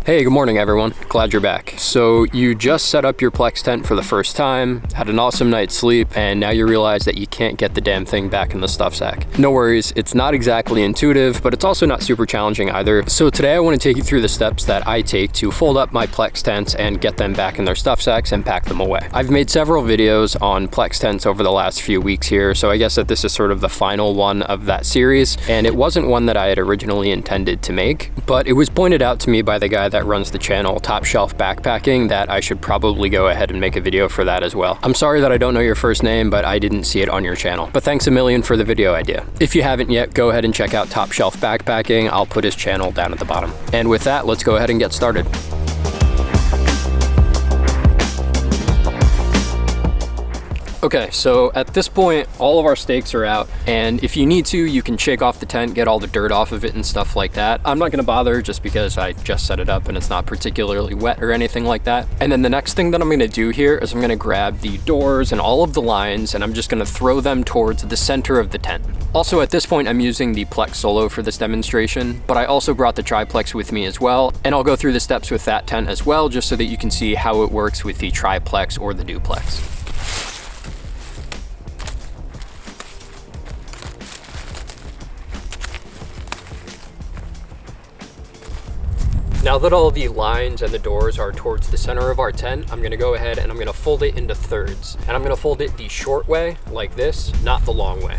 Hey, good morning everyone. Glad you're back. So you just set up your Plex tent for the first time, had an awesome night's sleep, and now you realize that you can't get the damn thing back in the stuff sack. No worries, it's not exactly intuitive, but it's also not super challenging either. So today I want to take you through the steps that I take to fold up my Plex tents and get them back in their stuff sacks and pack them away. I've made several videos on Plex tents over the last few weeks here, so I guess that this is sort of the final one of that series, and it wasn't one that I had originally intended to make, but it was pointed out to me by the guy that runs the channel, Top Shelf Backpacking, that I should probably go ahead and make a video for that as well. I'm sorry that I don't know your first name, but I didn't see it on your channel. But thanks a million for the video idea. If you haven't yet, go ahead and check out Top Shelf Backpacking. I'll put his channel down at the bottom. And with that, let's go ahead and get started. Okay, so at this point, all of our stakes are out, and if you need to, you can shake off the tent, get all the dirt off of it and stuff like that. I'm not gonna bother just because I just set it up and it's not particularly wet or anything like that. And then the next thing that I'm gonna do here is I'm gonna grab the doors and all of the lines, and I'm just gonna throw them towards the center of the tent. Also, at this point, I'm using the Plex Solo for this demonstration, but I also brought the Triplex with me as well, and I'll go through the steps with that tent as well, just so that you can see how it works with the Triplex or the Duplex. Now that all the lines and the doors are towards the center of our tent, I'm gonna go ahead and I'm gonna fold it into thirds. And I'm gonna fold it the short way, like this, not the long way.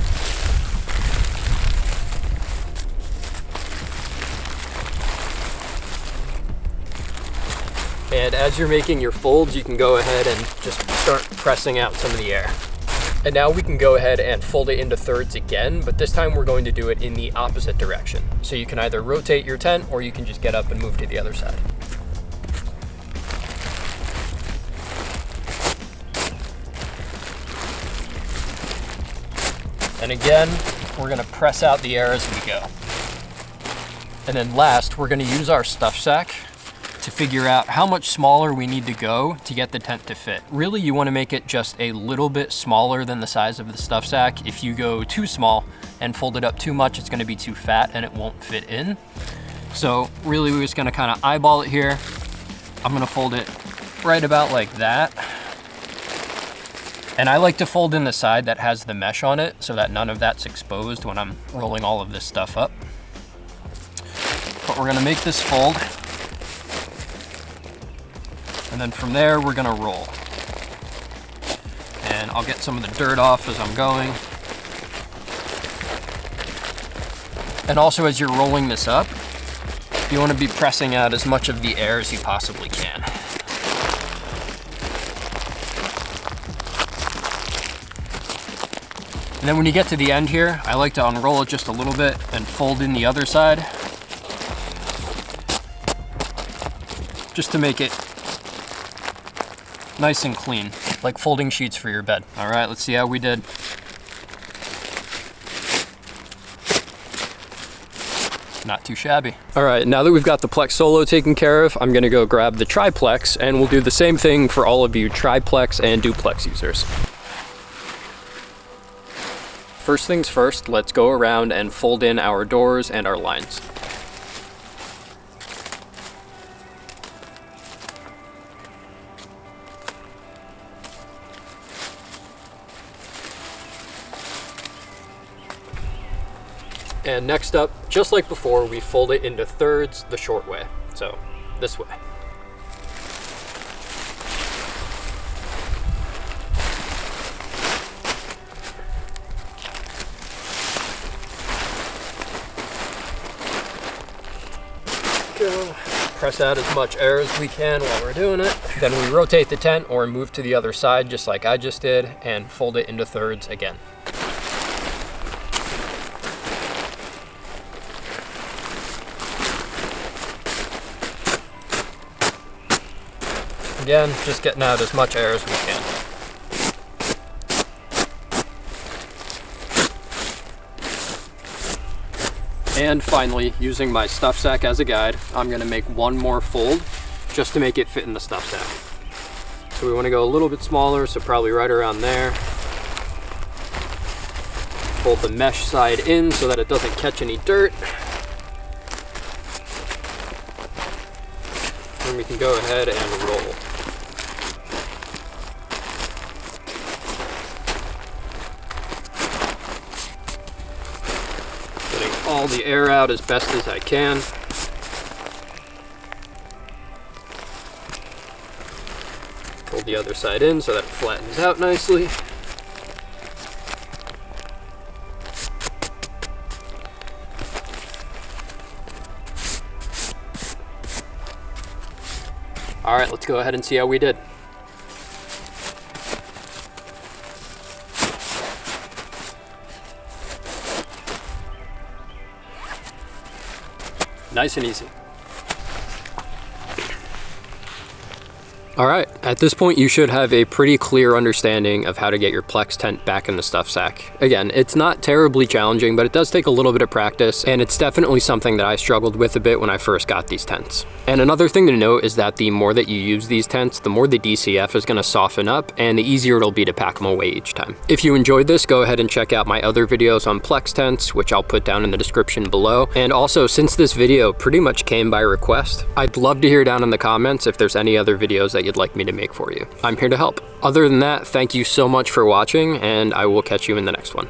And as you're making your folds, you can go ahead and just start pressing out some of the air. And now we can go ahead and fold it into thirds again, but this time we're going to do it in the opposite direction. So you can either rotate your tent or you can just get up and move to the other side. And again, we're gonna press out the air as we go. And then last, we're gonna use our stuff sack to figure out how much smaller we need to go to get the tent to fit. Really, you want to make it just a little bit smaller than the size of the stuff sack. If you go too small and fold it up too much, it's going to be too fat and it won't fit in. So really, we're just going to kind of eyeball it here. I'm going to fold it right about like that. And I like to fold in the side that has the mesh on it so that none of that's exposed when I'm rolling all of this stuff up. But we're going to make this fold. And then from there, we're gonna roll. And I'll get some of the dirt off as I'm going. And also, as you're rolling this up, you wanna be pressing out as much of the air as you possibly can. And then when you get to the end here, I like to unroll it just a little bit and fold in the other side, just to make it nice and clean, like folding sheets for your bed. All right, let's see how we did. Not too shabby. All right, now that we've got the Plex Solo taken care of, I'm gonna go grab the Triplex, and we'll do the same thing for all of you Triplex and Duplex users. First things first, let's go around and fold in our doors and our lines. And next up, just like before, we fold it into thirds the short way. So this way. Go. Press out as much air as we can while we're doing it. Then we rotate the tent or move to the other side just like I just did and fold it into thirds again. Again, just getting out as much air as we can. And finally, using my stuff sack as a guide, I'm gonna make one more fold just to make it fit in the stuff sack. So we wanna go a little bit smaller, so probably right around there. Fold the mesh side in so that it doesn't catch any dirt. can go ahead and roll. Getting all the air out as best as I can. Pull the other side in so that it flattens out nicely. All right, let's go ahead and see how we did. Nice and easy. All right, at this point you should have a pretty clear understanding of how to get your Plex tent back in the stuff sack. Again, it's not terribly challenging, but it does take a little bit of practice, and it's definitely something that I struggled with a bit when I first got these tents. And another thing to note is that the more that you use these tents, the more the DCF is gonna soften up, and the easier it'll be to pack them away each time. If you enjoyed this, go ahead and check out my other videos on Plex tents, which I'll put down in the description below. And also, since this video pretty much came by request, I'd love to hear down in the comments if there's any other videos that you'd like me to make for you. I'm here to help. Other than that, thank you so much for watching, and I will catch you in the next one.